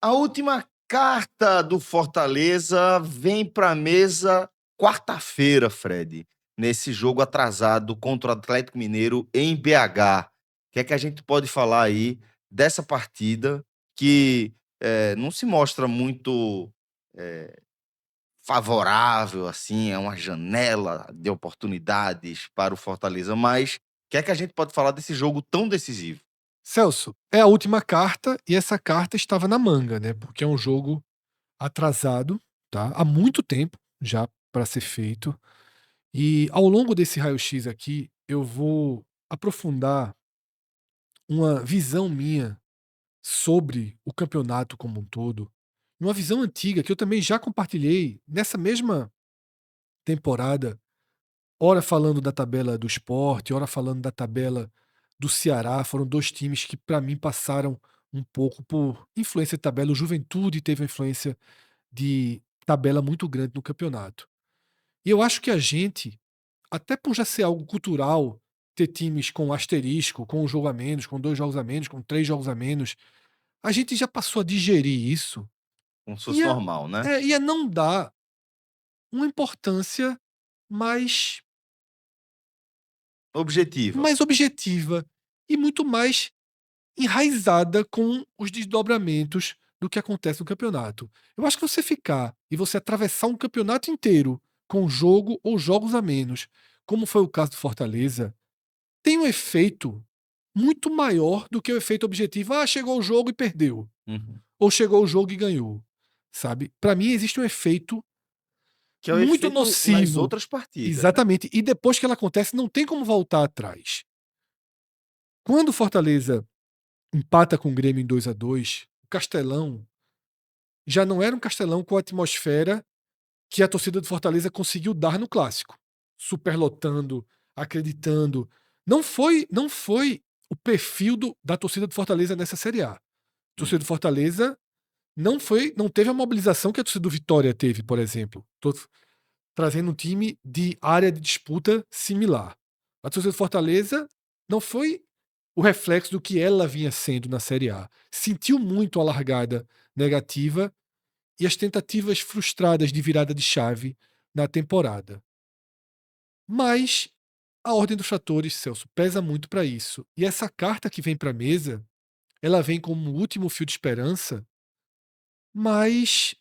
A última carta do Fortaleza vem para a mesa quarta-feira, Fred, nesse jogo atrasado contra o Atlético Mineiro em BH. O que é que a gente pode falar aí dessa partida que não se mostra muito eh, favorável, assim, é uma janela de oportunidades para o Fortaleza, mas o que é que a gente pode falar desse jogo tão decisivo? Celso, é a última carta e essa carta estava na manga, né? Porque é um jogo atrasado, tá? Há muito tempo já para ser feito. E ao longo desse raio-x aqui, eu vou aprofundar uma visão minha sobre o campeonato como um todo, uma visão antiga que eu também já compartilhei nessa mesma temporada, ora falando da tabela do Sport, ora falando da tabela do Ceará. Foram dois times que para mim passaram um pouco por influência de tabela. O Juventude teve uma influência de tabela muito grande no campeonato. E eu acho que a gente, até por já ser algo cultural, ter times com asterisco, com um jogo a menos, com 2 jogos a menos, com 3 jogos a menos, a gente já passou a digerir isso Como se e fosse normal, né? e a não dar uma importância mais, Objetiva. mais objetiva e muito mais enraizada com os desdobramentos do que acontece no campeonato. Eu acho que você ficar e você atravessar um campeonato inteiro com um jogo ou jogos a menos, como foi o caso do Fortaleza, tem um efeito muito maior do que o efeito objetivo. Ah, chegou o jogo e perdeu. Uhum. Ou chegou o jogo e ganhou. Sabe? Para mim existe um efeito Que é o muito efeito nas nocivo. outras partidas, né? Exatamente. E depois que ela acontece, não tem como voltar atrás. Quando o Fortaleza empata com o Grêmio em 2-2, o Castelão já não era um Castelão com a atmosfera que a torcida do Fortaleza conseguiu dar no clássico. Superlotando, acreditando. Não foi o perfil da torcida do Fortaleza nessa Série A. A torcida do Uhum. Fortaleza não teve a mobilização que a torcida do Vitória teve, por exemplo. Tô trazendo um time de área de disputa similar. A torcida do Fortaleza não foi o reflexo do que ela vinha sendo na Série A. Sentiu muito a largada negativa e as tentativas frustradas de virada de chave na temporada. Mas a ordem dos fatores, Celso, pesa muito para isso. E essa carta que vem para a mesa, ela vem como um último fio de esperança, mas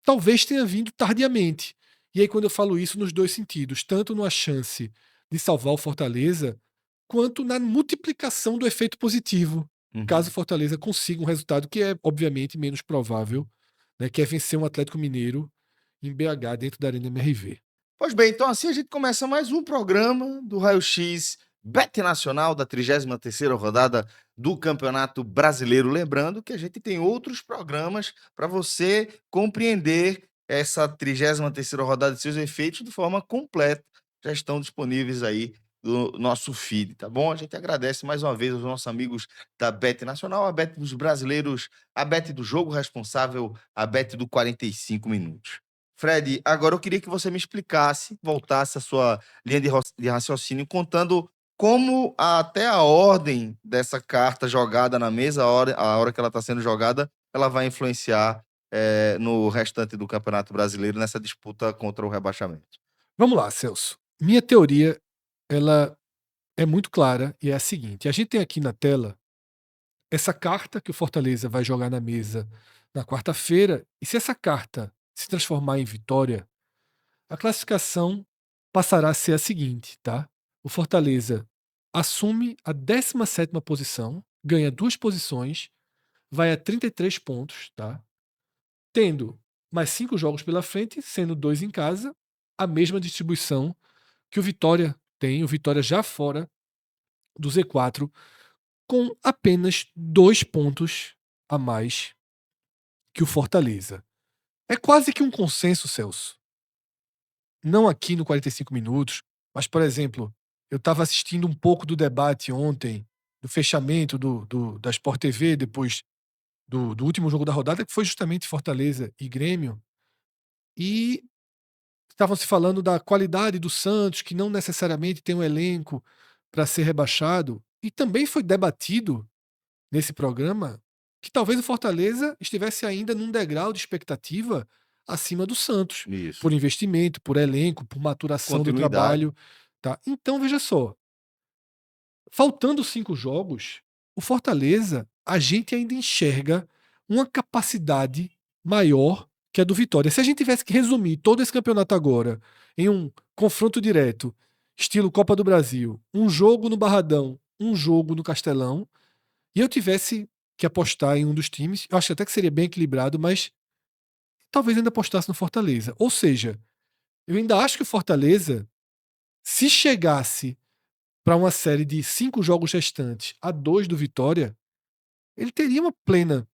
talvez tenha vindo tardiamente. E aí, quando eu falo isso, nos dois sentidos, tanto na chance de salvar o Fortaleza, quanto na multiplicação do efeito positivo, caso o Uhum. Fortaleza consiga um resultado que é, obviamente, menos provável, né, que é vencer um Atlético Mineiro em BH, dentro da Arena MRV. Pois bem, então assim a gente começa mais um programa do Raio X Bet Nacional da 33ª rodada do Campeonato Brasileiro. Lembrando que a gente tem outros programas para você compreender essa 33ª rodada e seus efeitos de forma completa. Já estão disponíveis aí no nosso feed, tá bom? A gente agradece mais uma vez aos nossos amigos da Bet Nacional, a Bet dos brasileiros, a Bet do jogo responsável, a Bet do 45 minutos. Fred, agora eu queria que você me explicasse, voltasse a sua linha de raciocínio, contando como até a ordem dessa carta jogada na mesa, a hora que ela está sendo jogada, ela vai influenciar no restante do Campeonato Brasileiro, nessa disputa contra o rebaixamento. Vamos lá, Celso. Minha teoria, ela é muito clara e é a seguinte: a gente tem aqui na tela essa carta que o Fortaleza vai jogar na mesa na quarta-feira, e se essa carta se transformar em vitória, a classificação passará a ser a seguinte, tá? O Fortaleza assume a 17ª posição, ganha 2 posições, vai a 33 pontos, tá? Tendo mais 5 jogos pela frente, sendo 2 em casa, a mesma distribuição que o Vitória tem, o Vitória já fora do Z4, com apenas 2 pontos a mais que o Fortaleza. É quase que um consenso, Celso. Não aqui no 45 minutos, mas, por exemplo, eu estava assistindo um pouco do debate ontem, do fechamento da Sport TV, depois do último jogo da rodada, que foi justamente Fortaleza e Grêmio, e estavam se falando da qualidade do Santos, que não necessariamente tem um elenco para ser rebaixado, e também foi debatido nesse programa que talvez o Fortaleza estivesse ainda num degrau de expectativa acima do Santos, Isso. por investimento, por elenco, por maturação do Continuidade. trabalho, tá? Então, veja só, faltando 5 jogos, o Fortaleza, a gente ainda enxerga uma capacidade maior que a do Vitória. Se a gente tivesse que resumir todo esse campeonato agora em um confronto direto, estilo Copa do Brasil, um jogo no Barradão, um jogo no Castelão, e eu tivesse que apostar em um dos times, eu acho até que seria bem equilibrado, mas talvez ainda apostasse no Fortaleza. Ou seja, eu ainda acho que o Fortaleza, se chegasse para uma série de 5 jogos restantes a 2 do Vitória, ele teria uma plena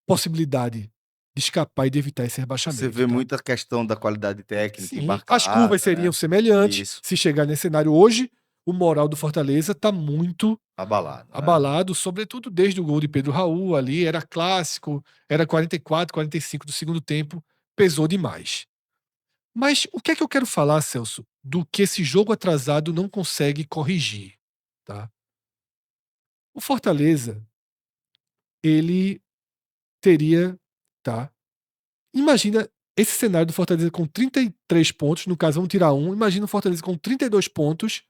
possibilidade de escapar e de evitar esse Você rebaixamento, vê tá? muita questão da qualidade técnica Sim, as curvas embarcada, seriam né. semelhantes. Isso, Se chegar nesse cenário hoje, o moral do Fortaleza está muito abalado, né. abalado, sobretudo desde o gol de Pedro Raul ali, era clássico, era 44, 45 do segundo tempo, pesou demais. Mas o que é que eu quero falar, Celso, do que esse jogo atrasado não consegue corrigir, tá? O Fortaleza, ele teria, tá? Imagina esse cenário do Fortaleza com 33 pontos, no caso vamos tirar um, imagina o Fortaleza com 32 pontos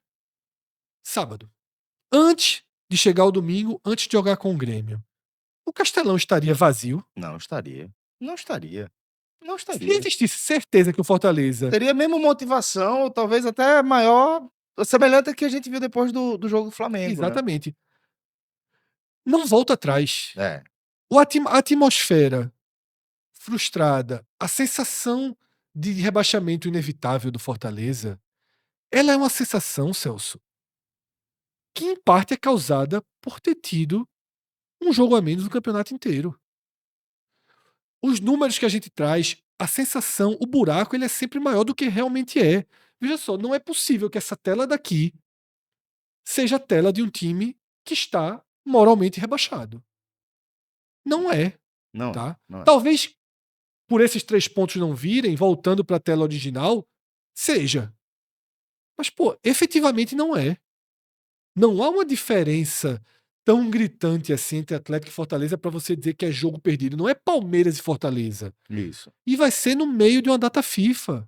sábado, antes de chegar o domingo, antes de jogar com o Grêmio. O Castelão estaria vazio. Não estaria, não estaria, não Se estaria. existisse certeza que o Fortaleza. Teria a mesma motivação, ou talvez até maior, semelhante ao que a gente viu depois do jogo do Flamengo, né. Exatamente. Não volta atrás. É, A atmosfera frustrada, a sensação de rebaixamento inevitável do Fortaleza, ela é uma sensação, Celso, que em parte é causada por ter tido um jogo a menos no campeonato inteiro. Os números que a gente traz, a sensação, o buraco, ele é sempre maior do que realmente é. Veja só, não é possível que essa tela daqui seja a tela de um time que está moralmente rebaixado. Não é, não é, tá? não é. Talvez por esses 3 pontos não virem, voltando para a tela original, seja. Mas, pô, efetivamente não é. Não há uma diferença tão gritante assim entre Atlético e Fortaleza para você dizer que é jogo perdido. Não é Palmeiras e Fortaleza. Isso. E vai ser no meio de uma data FIFA,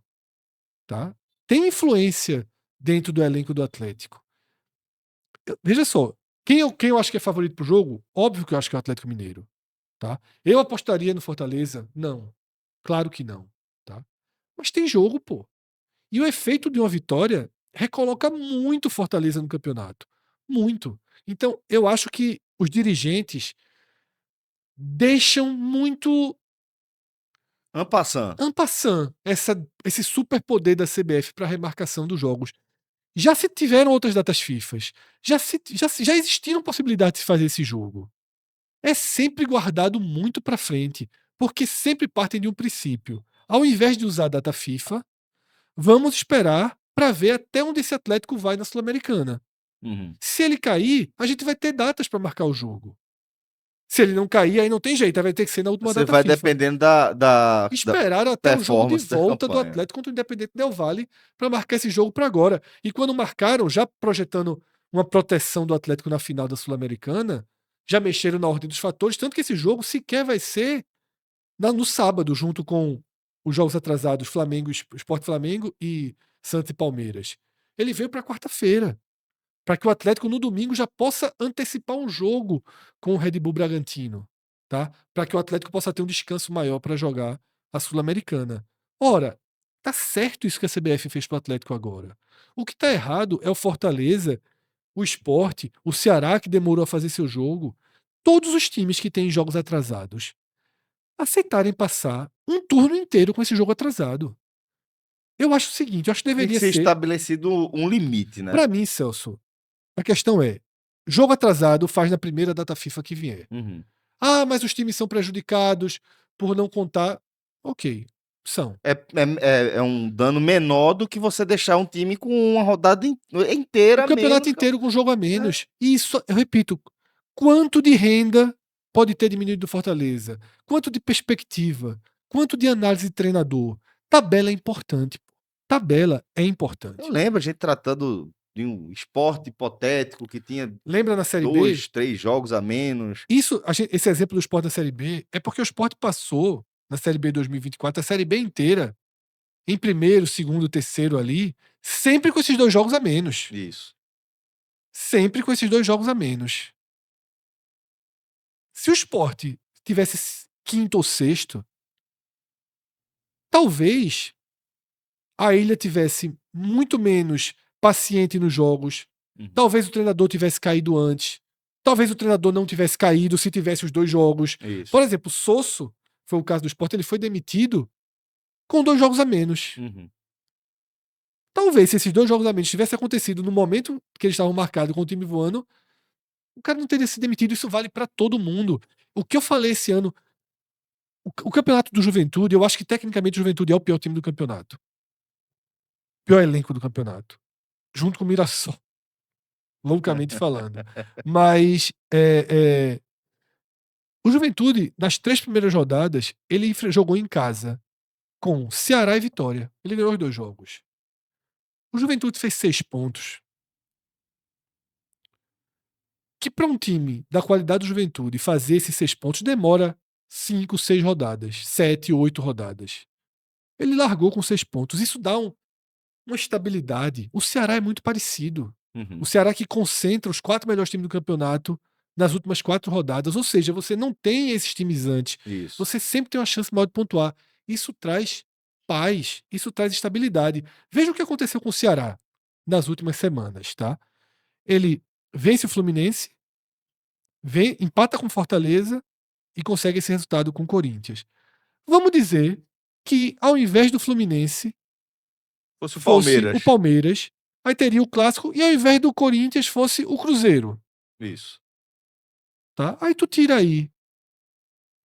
tá? Tem influência dentro do elenco do Atlético. Veja só, quem eu acho que é favorito pro jogo? Óbvio que eu acho que é o Atlético Mineiro, tá? Eu apostaria no Fortaleza? Não. Claro que não, tá? Mas tem jogo, pô. E o efeito de uma vitória recoloca muito o Fortaleza no campeonato. Muito. Então, eu acho que os dirigentes deixam muito En passant. en passant esse superpoder da CBF para a remarcação dos jogos. Já se tiveram outras datas FIFAs. Já existiram possibilidades de fazer esse jogo. É sempre guardado muito para frente, porque sempre partem de um princípio. Ao invés de usar a data FIFA, vamos esperar para ver até onde esse Atlético vai na Sul-Americana. Uhum. Se ele cair, a gente vai ter datas para marcar o jogo. Se ele não cair, aí não tem jeito, aí vai ter que ser na última Você data vai FIFA. dependendo da Esperaram até o jogo de performance da volta do campanha. Atlético contra o Independente Del Valle para marcar esse jogo para agora. E quando marcaram, já projetando uma proteção do Atlético na final da Sul-Americana, já mexeram na ordem dos fatores, tanto que esse jogo sequer vai ser no sábado, junto com os jogos atrasados Flamengo, Sport Flamengo e Santos e Palmeiras. Ele veio para quarta-feira, para que o Atlético no domingo já possa antecipar um jogo com o Red Bull Bragantino, tá? Para que o Atlético possa ter um descanso maior para jogar a Sul-Americana. Ora, tá certo isso que a CBF fez para o Atlético agora. O que tá errado é o Fortaleza, o Sport, o Ceará que demorou a fazer seu jogo, todos os times que têm jogos atrasados aceitarem passar um turno inteiro com esse jogo atrasado. Eu acho o seguinte, eu acho que Tem que deveria ser ser, estabelecido um limite, né. para mim, Celso, a questão é, jogo atrasado faz na primeira data FIFA que vier. Uhum. Ah, mas os times são prejudicados por não contar. Ok, são. É um dano menor do que você deixar um time com uma rodada O inteira campeonato menos que inteiro com jogo a é. menos. E isso, eu repito, quanto de renda pode ter diminuído do Fortaleza? Quanto de perspectiva? Quanto de análise de treinador? Tabela é importante. Pô. Tabela é Eu importante. lembro a gente tratando de um Sport hipotético que tinha Lembra na Série B? 2, 3 jogos a menos. Esse exemplo do Sport da Série B é porque o Sport passou na Série B 2024 a Série B inteira em primeiro, segundo, terceiro ali, sempre com esses 2 jogos a menos. Isso. Sempre com esses 2 jogos a menos. Se o Sport tivesse quinto ou sexto, talvez a Ilha tivesse muito menos paciente nos jogos. Uhum. Talvez o treinador tivesse caído antes. Talvez o treinador não tivesse caído se tivesse os 2 jogos. Isso. Por exemplo, o Sosso, foi o caso do Sport, ele foi demitido com 2 jogos a menos. Uhum. Talvez se esses 2 jogos a menos tivessem acontecido no momento que eles estavam marcados com o time voando, o cara não teria sido demitido. Isso vale para todo mundo. O que eu falei esse ano, o campeonato do Juventude, eu acho que tecnicamente o Juventude é o pior time do campeonato. Pior elenco do campeonato. Junto com o Mirassol. Loucamente falando. Mas o Juventude, nas 3 primeiras rodadas, ele jogou em casa com Ceará e Vitória. Ele ganhou os 2 jogos. O Juventude fez 6 pontos. Que para um time da qualidade do Juventude fazer esses 6 pontos demora 5, 6 rodadas, 7, 8 rodadas. Ele largou com 6 pontos. Isso dá uma estabilidade. O Ceará é muito parecido. Uhum. O Ceará que concentra os 4 melhores times do campeonato nas últimas 4 rodadas. Ou seja, você não tem esses times antes. Isso. Você sempre tem uma chance maior de pontuar. Isso traz paz, isso traz estabilidade. Veja o que aconteceu com o Ceará nas últimas semanas, tá? Ele vence o Fluminense, empata com Fortaleza e consegue esse resultado com o Corinthians. Vamos dizer que ao invés do Fluminense Fosse o fosse o Palmeiras. Palmeiras, aí teria o clássico, e ao invés do Corinthians fosse o Cruzeiro, Isso. tá? Aí tu tira aí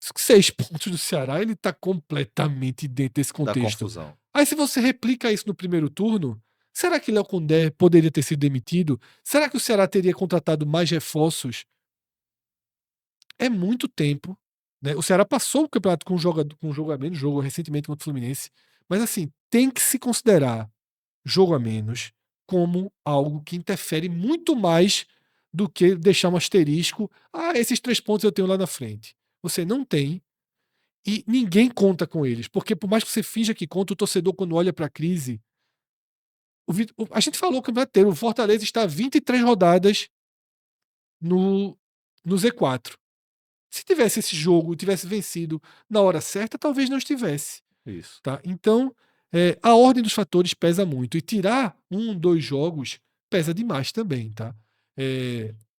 6 pontos do Ceará, ele tá completamente dentro desse Da contexto. confusão. Aí se você replica isso no primeiro turno, será que Léo Condé poderia ter sido demitido? Será que o Ceará teria contratado mais reforços? É muito tempo, né? O Ceará passou o campeonato com um jogo a menos, jogou recentemente contra o Fluminense, mas assim, tem que se considerar jogo a menos como algo que interfere muito mais do que deixar um asterisco. Ah, esses 3 pontos eu tenho lá na frente. Você não tem e ninguém conta com eles, porque por mais que você finja que conta, o torcedor quando olha para a crise, a gente falou o campeonato inteiro, o Fortaleza está a 23 rodadas no Z4. Se tivesse esse jogo, tivesse vencido na hora certa, talvez não estivesse. Isso. Tá? Então, a ordem dos fatores pesa muito. E tirar 1, 2 jogos pesa demais também. Tá?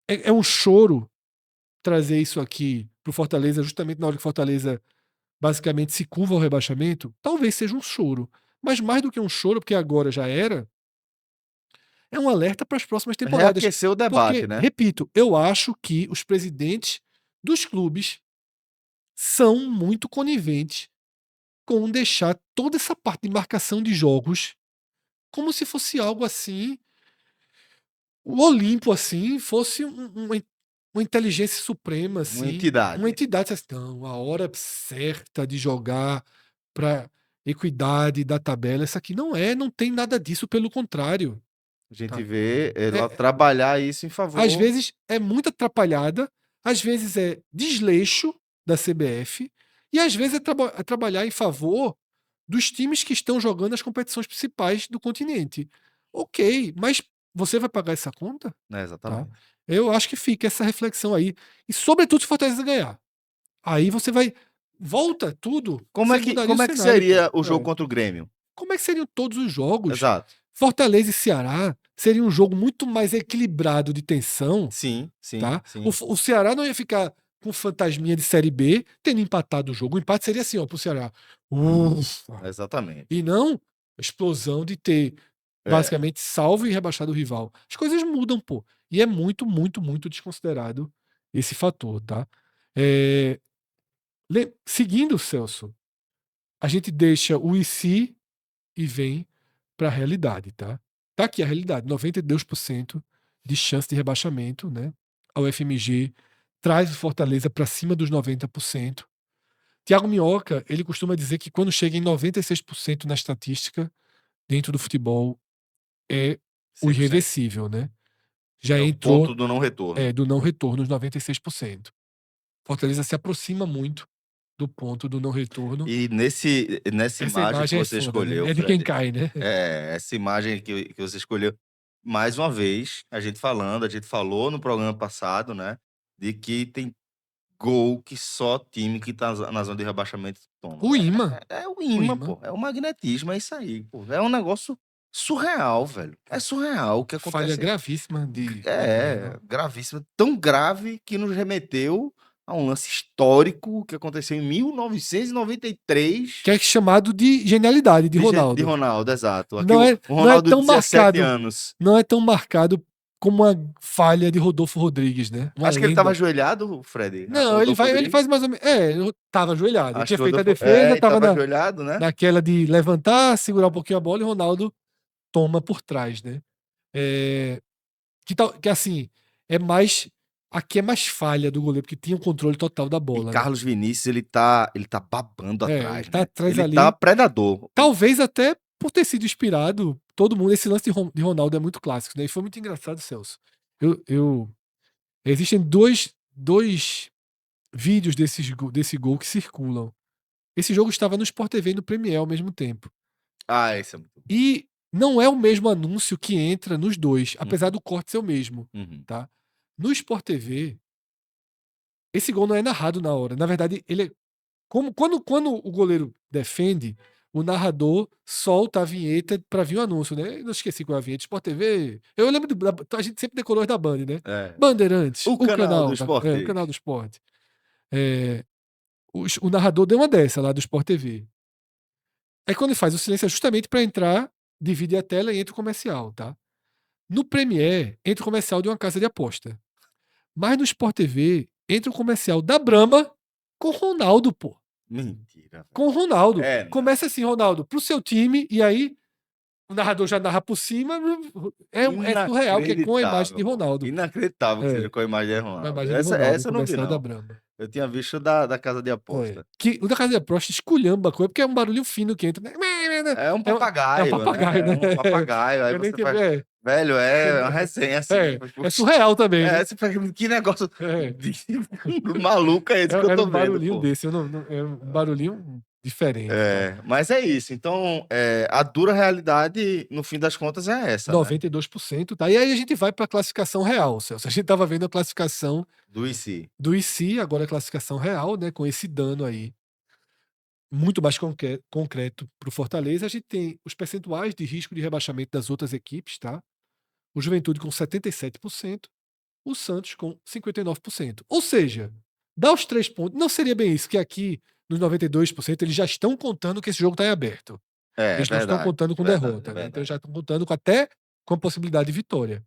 É um choro trazer isso aqui pro Fortaleza, justamente na hora que o Fortaleza basicamente se curva ao rebaixamento. Talvez seja um choro. Mas mais do que um choro, porque agora já era, é um alerta para as próximas temporadas. Reaquecer o debate, Porque, né? repito, eu acho que os presidentes dos clubes são muito coniventes com deixar toda essa parte de marcação de jogos como se fosse algo assim, o Olimpo assim, fosse uma inteligência suprema Uma assim, uma entidade. entidade assim, não, a hora certa de jogar para equidade da tabela, essa aqui não tem nada disso, pelo contrário, A gente tá? vê ela É, trabalhar isso em às favor. vezes é muito atrapalhada, às vezes é desleixo da CBF e às vezes é trabalhar em favor dos times que estão jogando as competições principais do continente. Ok, mas você vai pagar essa conta? Né, Tá? exatamente. Eu acho que fica essa reflexão aí. E sobretudo se Fortaleza ganhar. Aí você vai. Volta tudo. Você mudaria o Como é que cenário, pô. seria o jogo contra o Grêmio? Como é que seriam todos os jogos? Exato. Fortaleza e Ceará seria um jogo muito mais equilibrado de tensão, Sim, sim, tá? sim. O Ceará não ia ficar com fantasminha de Série B tendo empatado o jogo. O empate seria assim, ó, pro Ceará. Ufa. Exatamente. E não a explosão de ter É. basicamente salvo e rebaixado o rival. As coisas mudam, pô. E é muito, muito, muito desconsiderado esse fator, tá? É, seguindo, Celso, a gente deixa o e se e vem para a realidade, tá? Tá aqui a realidade, 92% de chance de rebaixamento, né? A UFMG traz o Fortaleza para cima dos 90%. Tiago Minhoca, ele costuma dizer que quando chega em 96% na estatística, dentro do futebol, é o 100%. irreversível, né? Já É o entrou ponto do não retorno. do não retorno, os 96%. Fortaleza se aproxima muito do ponto do não retorno. E nessa Essa imagem que imagem é você foda, né? escolheu, É de quem Fred, cai, né? essa imagem que você escolheu, mais uma vez, a gente falou no programa passado, né, de que tem gol que só time que tá na zona de rebaixamento toma. O imã. É o O imã, imã. pô, é o magnetismo, é isso aí, pô. É um negócio surreal, velho. É surreal o que Falha acontece. gravíssima de É, Breno. gravíssimo. Tão grave que nos remeteu a um lance histórico que aconteceu em 1993 Que é chamado de genialidade de de Ronaldo. Ronaldo, exato. Aqui Não é, o não é Ronaldo de tão 17 marcado. anos. Não é tão marcado como uma falha de Rodolfo Rodrigues, né? Uma Acho que ele estava lenda. ajoelhado, Fred, Não, Rodolfo ele Rodrigues. faz mais ou menos. Eu tava ajoelhado. Ele Acho tinha que o feito a Rodolfo defesa, tava estava ajoelhado, né? naquela de levantar, segurar um pouquinho a bola e Ronaldo toma por trás, né? É, que assim, é mais. Aqui é mais falha do goleiro, porque tinha o controle total da E bola, né? Carlos Vinícius, ele tá babando Ele atrás, tá né? atrás Ele tá ali. predador. Talvez até por ter sido inspirado, todo mundo. Esse lance de Ronaldo é muito clássico, né? E foi muito engraçado, Celso. Eu, existem dois vídeos desse gol que circulam. Esse jogo estava no Sport TV e no Premiere ao mesmo tempo. Ah, esse é muito bom. E não é o mesmo anúncio que entra nos dois, apesar Uhum, do corte ser o mesmo, uhum. tá? No Sport TV, esse gol não é narrado na hora. Na verdade, ele é como quando o goleiro defende, o narrador solta a vinheta para vir o anúncio, né? Eu não esqueci qual é a vinheta. Sport TV. Eu lembro a gente sempre decorou as da Band, né? É. Bandeirantes, O o canal do canal, o esporte. canal do esporte. É, o narrador deu uma dessa lá do Sport TV. Aí quando ele faz o silêncio é justamente para entrar, divide a tela e entra o comercial, tá? No Premiere, entra o comercial de uma casa de aposta. Mas no Sport TV, entra o comercial da Brahma com Ronaldo, pô. Mentira, velho. Com Ronaldo. É, Começa não. assim, Ronaldo, pro seu time, e aí o narrador já narra por cima. É surreal, que é com a imagem de Inacreditável, pô. Ronaldo. Inacreditável que seja É, com a imagem de com a Ronaldo. imagem de Ronaldo, o Essa eu não vi, comercial da não. Brahma. Eu tinha visto da casa de É. aposta. Que o da casa de aposta esculhamba a coisa, porque é um barulhinho fino que entra. Né? É um É um papagaio, né? papagaio, É né? um papagaio. Aí Eu nem você tenho. faz. Velho, é uma resenha assim. É surreal também, né? Você faz. Que negócio É. maluco é esse que eu Era tô um vendo, barulhinho pô. desse, é um barulhinho diferente e tal. É, mas é isso. Então, a dura realidade, no fim das contas, é essa, né? 92%, tá? E aí a gente vai para a classificação real, Celso. A gente estava vendo a classificação Do IC. do IC, agora a classificação real, né? Com esse dano aí muito mais concreto para o Fortaleza. A gente tem os percentuais de risco de rebaixamento das outras equipes, tá? O Juventude com 77%, o Santos com 59%. Ou seja, dá os 3 pontos. Não seria bem isso, que aqui nos 92% eles já estão contando que esse jogo está em aberto. É Eles não estão verdade, contando com verdade, é derrota, né? Então verdade. já estão contando até com a possibilidade de vitória.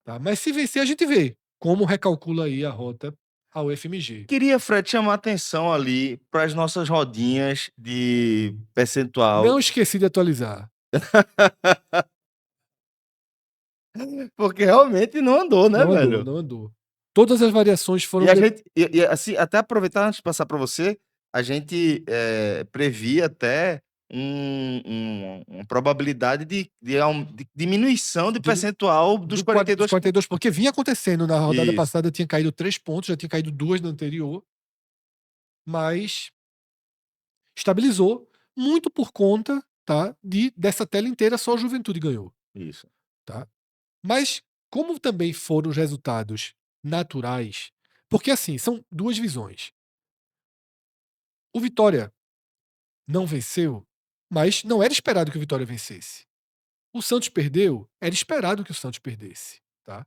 Tá? Mas se vencer, a gente vê como recalcula aí a rota ao FMG. Queria, Fred, chamar a atenção ali para as nossas rodinhas de percentual, Não esqueci de atualizar. porque realmente não andou, né, Não andou, velho? não andou. Todas as variações E foram. a gente, assim, até aproveitar antes de passar para você, a gente previa até uma probabilidade de diminuição de percentual dos Dos 42 pontos. 42, porque vinha acontecendo na rodada Isso, passada, tinha caído 3 pontos, já tinha caído 2 na anterior, mas estabilizou muito por conta, tá, dessa tela inteira só a Juventude ganhou, isso. tá? Mas como também foram os resultados naturais, porque assim, são duas visões. O Vitória não venceu, mas não era esperado que o Vitória vencesse. O Santos perdeu, era esperado que o Santos perdesse, tá?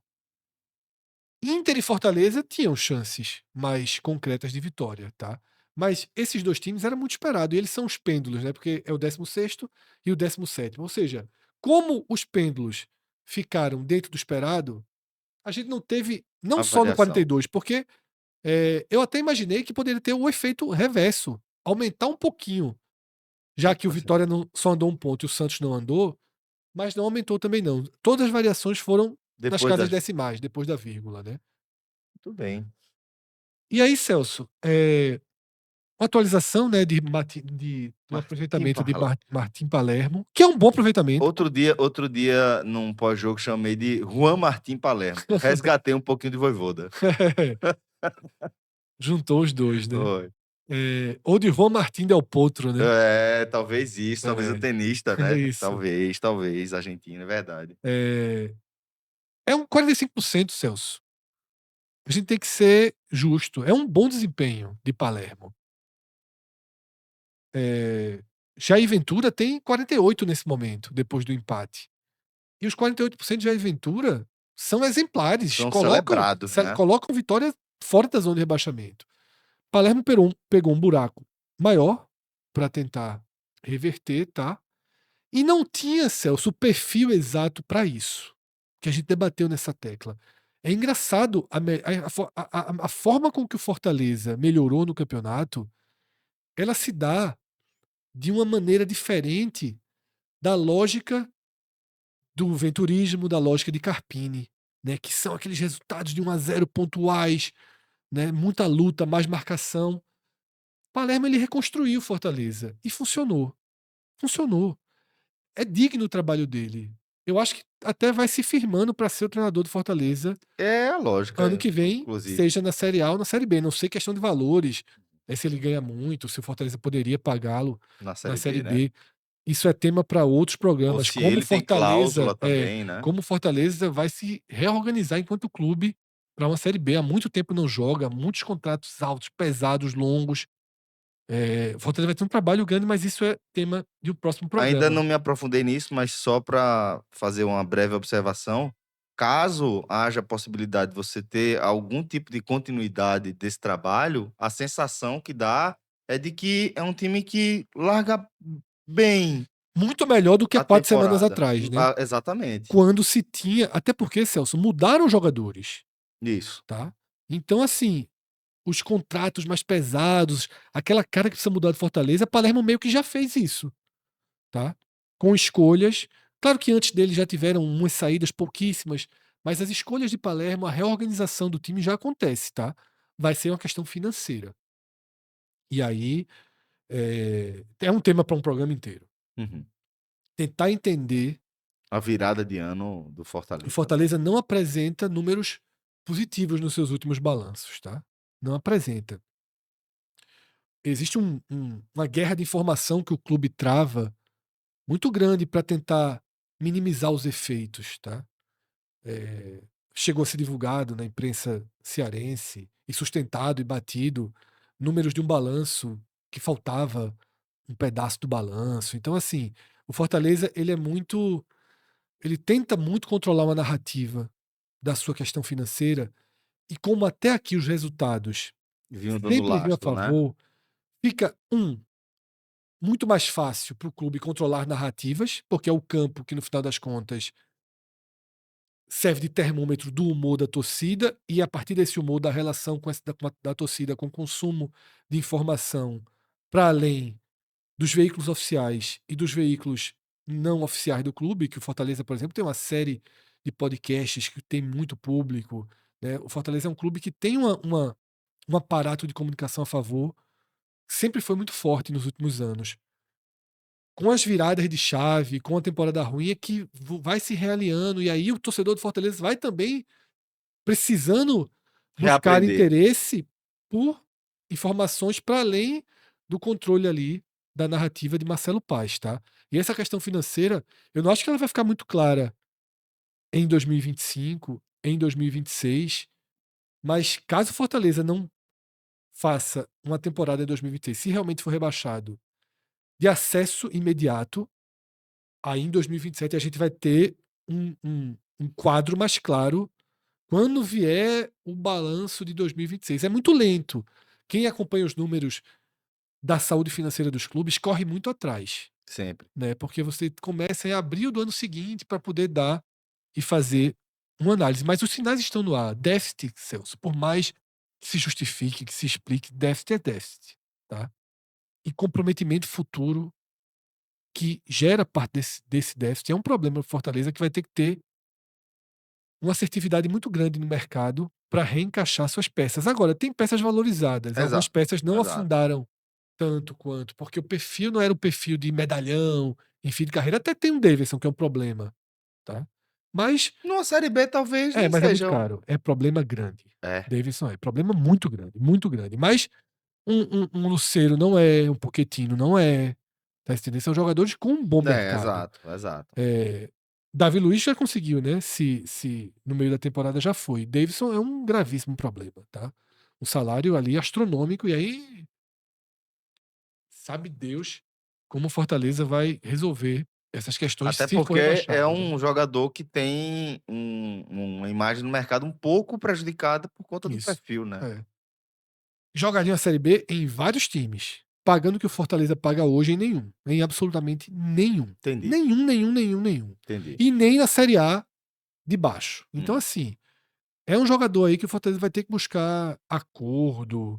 Inter e Fortaleza tinham chances mais concretas de vitória, tá? Mas esses dois times era muito esperado, e eles são os pêndulos, né? Porque é o 16º e o 17º. Ou seja, como os pêndulos ficaram dentro do esperado, a gente não teve, não A só no variação. 42, porque eu até imaginei que poderia ter o efeito reverso, aumentar um pouquinho, já que o Tipo assim, Vitória não, só andou um ponto e o Santos não andou, mas não aumentou também não. Todas as variações foram nas depois casas das. decimais, depois da vírgula, né? Tudo bem. E aí, Celso, uma atualização, né, do Martim aproveitamento de Parla Martim Palermo, que é um bom aproveitamento. outro dia num pós-jogo chamei de Juan Martim Palermo. Resgatei um pouquinho de Vojvoda. Juntou os 2, né. Foi. Ou de Juan Martín del Potro, né. É, talvez isso, talvez o É, tenista, é né. isso. Talvez, argentino, é verdade. É um 45%, Celso. A gente tem que ser justo, é um bom desempenho de Palermo. Jair Ventura tem 48 nesse momento, depois do empate. E os 48% de Jair Ventura são exemplares, São celebrados, né. colocam Vitória fora da zona de rebaixamento. Palermo pegou um buraco maior para tentar reverter, tá? E não tinha, Celso, o perfil exato para isso, que a gente debateu nessa tecla. É engraçado a forma com que o Fortaleza melhorou no campeonato, ela se dá de uma maneira diferente da lógica do venturismo, da lógica de Carpini, né, que são aqueles resultados de 1-0 pontuais, né, muita luta, mais marcação. Palermo ele reconstruiu Fortaleza e funcionou. Funcionou. É digno o trabalho dele. Eu acho que até vai se firmando para ser o treinador do Fortaleza É a lógica, ano que vem, inclusive, seja na Série A ou na Série B. Não sei questão de valores, se ele ganha muito, se o Fortaleza poderia pagá-lo na na Série Série B, né. B. Isso é tema para outros Ou programas. se ele tem cláusula também, né. Como Fortaleza vai se reorganizar enquanto clube para uma Série B. Há muito tempo não joga, muitos contratos altos, pesados, longos. O Fortaleza vai ter um trabalho grande, mas isso é tema de um próximo Ainda programa. não me aprofundei nisso, mas só para fazer uma breve observação, caso haja possibilidade de você ter algum tipo de continuidade desse trabalho, a sensação que dá é de que é um time que larga bem Muito melhor do que há a 4 semanas temporada. atrás, né? Exatamente. Quando se tinha, até porque, Celso, mudaram os jogadores, Isso. tá? Então, assim, os contratos mais pesados, aquela cara que precisa mudar de Fortaleza, Palermo meio que já fez isso, tá? Com escolhas. Claro que antes dele já tiveram umas saídas pouquíssimas, mas as escolhas de Palermo, a reorganização do time já acontece, tá? Vai ser uma questão financeira. E aí é um tema para um programa inteiro. Uhum. Tentar entender. A virada de ano do O Fortaleza, né. Fortaleza não apresenta números positivos nos seus últimos balanços, tá? Não apresenta. Existe uma guerra de informação que o clube trava muito grande para tentar minimizar os efeitos, tá? Eh, Chegou a ser divulgado na imprensa cearense e sustentado e batido números de um balanço que faltava um pedaço do balanço. Então, assim, o Fortaleza ele tenta muito controlar uma narrativa da sua questão financeira. E como até aqui os resultados Vinham dando sempre vinham a lastro, né. favor, fica, muito mais fácil para o clube controlar narrativas, porque é o campo que, no final das contas, serve de termômetro do humor da torcida, e a partir desse humor, da relação da torcida com o consumo de informação para além dos veículos oficiais e dos veículos não oficiais do clube, que o Fortaleza, por exemplo, tem uma série de podcasts que tem muito público, né? O Fortaleza é um clube que tem um aparato de comunicação a favor, sempre foi muito forte nos últimos anos. Com as viradas de chave, com a temporada ruim, é que vai se realinhando, e aí o torcedor do Fortaleza vai também precisando buscar Reaprender. interesse por informações para além do controle ali da narrativa de Marcelo Paes, tá? E essa questão financeira, eu não acho que ela vai ficar muito clara em 2025, em 2026, mas caso o Fortaleza não faça uma temporada em 2026, se realmente for rebaixado, de acesso imediato, aí em 2027 a gente vai ter um quadro mais claro quando vier o balanço de 2026. É muito lento. Quem acompanha os números da saúde financeira dos clubes corre muito atrás, Sempre. né? Porque você começa em abril do ano seguinte para poder dar e fazer uma análise. Mas os sinais estão no ar. Déficit, Celso, por mais que se justifique, que se explique, déficit é déficit, tá? E comprometimento futuro que gera parte desse déficit é um problema para Fortaleza, que vai ter que ter uma assertividade muito grande no mercado para reencaixar suas peças. Agora, tem peças valorizadas, algumas Exato, peças não exato. afundaram tanto quanto, porque o perfil não era o perfil de medalhão, em fim de carreira. Até tem o Davidson, que é um problema, tá. Mas Numa Série B talvez nem mas é muito seja um caro, é problema grande. é, Davidson é problema muito grande, muito grande. Mas um Lucero não é, um Pochettino não é, tá entendendo? São jogadores com um bom mercado. exato, exato. Davi Luiz já conseguiu, né, se no meio da temporada já foi. Davidson é um gravíssimo problema, tá. Um salário ali astronômico, e aí sabe Deus como o Fortaleza vai resolver essas questões Até se for porque é rebaixado, né. um jogador que tem uma imagem no mercado um pouco prejudicada por conta do Isso. perfil, né. É. Jogaria a Série B em vários times, pagando o que o Fortaleza paga hoje em nenhum, em absolutamente nenhum. Entendi, Nenhum, nenhum, nenhum, nenhum. entendi. E nem na Série A de baixo. Então, Hum. assim, é um jogador aí que o Fortaleza vai ter que buscar acordo,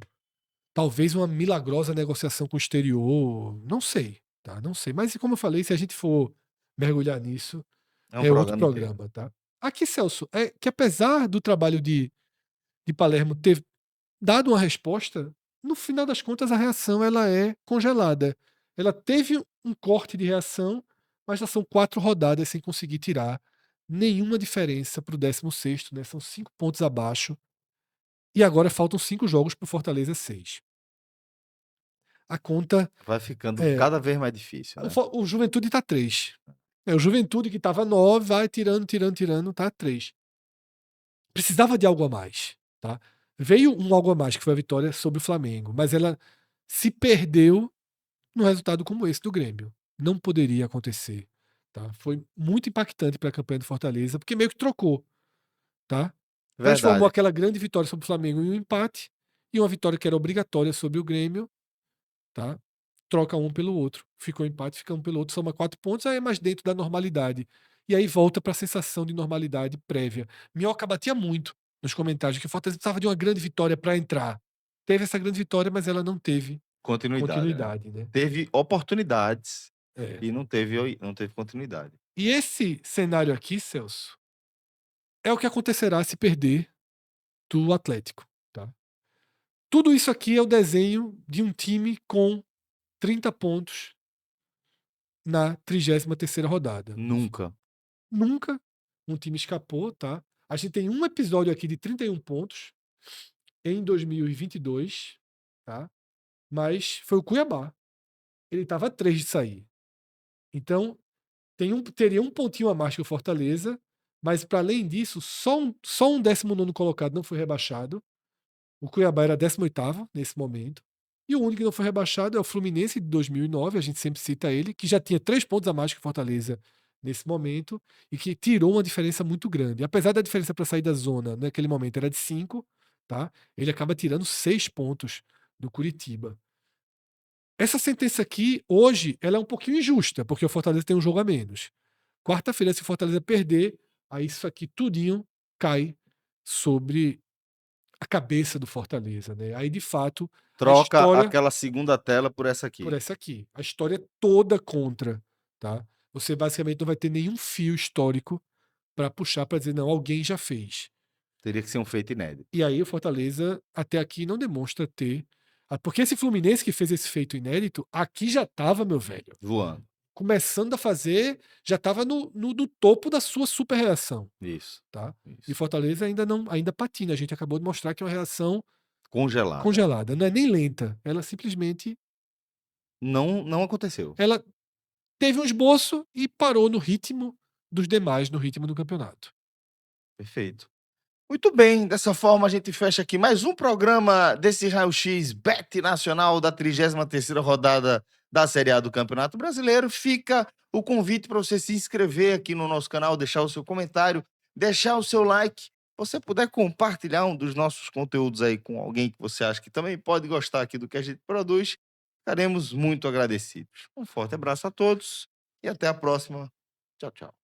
talvez uma milagrosa negociação com o exterior, não sei, tá, não sei. Mas como eu falei, se a gente for mergulhar nisso, É um é outro programa inteiro. programa, tá. Aqui, Celso, é que apesar do trabalho de Palermo ter dado uma resposta, no final das contas a reação ela é congelada. Ela teve um corte de reação, mas já são 4 rodadas sem conseguir tirar nenhuma diferença para o 16º, né, são 5 pontos abaixo, e agora faltam 5 jogos para o Fortaleza 6. A conta Vai ficando é, cada vez mais difícil, né. o Juventude está 3. O Juventude que estava 9 vai tirando, tirando, tirando, tá 3. Precisava de algo a mais, tá. Veio um algo a mais que foi a vitória sobre o Flamengo, mas ela se perdeu num resultado como esse do Grêmio. Não poderia acontecer, tá. Foi muito impactante para a campanha do Fortaleza, porque meio que trocou, tá. Transformou Verdade. aquela grande vitória sobre o Flamengo em um empate, e uma vitória que era obrigatória sobre o Grêmio, tá. Troca um pelo outro. Ficou empate, fica um pelo outro, soma 4 pontos, aí é mais dentro da normalidade. E aí volta para a sensação de normalidade prévia. Minhoca batia muito nos comentários que o Fortaleza precisava de uma grande vitória para entrar. Teve essa grande vitória, mas ela não teve Continuidade, né. continuidade, né. Teve oportunidades É. e não teve continuidade. E esse cenário aqui, Celso, é o que acontecerá se perder do Atlético, tá. Tudo isso aqui é o desenho de um time com 30 pontos na 33ª rodada. Nunca. Nunca um time escapou, tá. A gente tem um episódio aqui de 31 pontos em 2022, tá, mas foi o Cuiabá. Ele estava a 3 de sair. Então, teria um pontinho a mais que o Fortaleza, mas para além disso, só um 19º colocado não foi rebaixado. O Cuiabá era 18º nesse momento. E o único que não foi rebaixado é o Fluminense de 2009, a gente sempre cita ele, que já tinha 3 pontos a mais que o Fortaleza nesse momento e que tirou uma diferença muito grande. Apesar da diferença para sair da zona naquele momento era de 5, tá? Ele acaba tirando 6 pontos do Curitiba. Essa sentença aqui, hoje, ela é um pouquinho injusta, porque o Fortaleza tem um jogo a menos. Quarta-feira, se o Fortaleza perder, aí isso aqui tudinho cai sobre a cabeça do Fortaleza, né. Aí, de fato, a Troca história aquela segunda tela por essa por aqui. essa aqui, a história toda contra, tá. Você basicamente não vai ter nenhum fio histórico para puxar para dizer: "Não, alguém já fez". Teria que ser um feito inédito. E aí o Fortaleza, até aqui, não demonstra ter porque esse Fluminense que fez esse feito inédito, aqui já estava, meu velho, Voando. começando a fazer, já estava no topo da sua super reação, Isso, tá. E isso. Fortaleza ainda patina, a gente acabou de mostrar que é uma reação Congelada. congelada, não é nem lenta, ela simplesmente Não aconteceu. ela teve um esboço e parou no ritmo dos demais, no ritmo do campeonato. Perfeito. Muito bem, dessa forma a gente fecha aqui mais um programa desse raio-x Bet Nacional da 33ª rodada da Série A do Campeonato Brasileiro. Fica o convite para você se inscrever aqui no nosso canal, deixar o seu comentário, deixar o seu like. Se você puder compartilhar um dos nossos conteúdos aí com alguém que você acha que também pode gostar aqui do que a gente produz, estaremos muito agradecidos. Um forte abraço a todos e até a próxima. Tchau, tchau.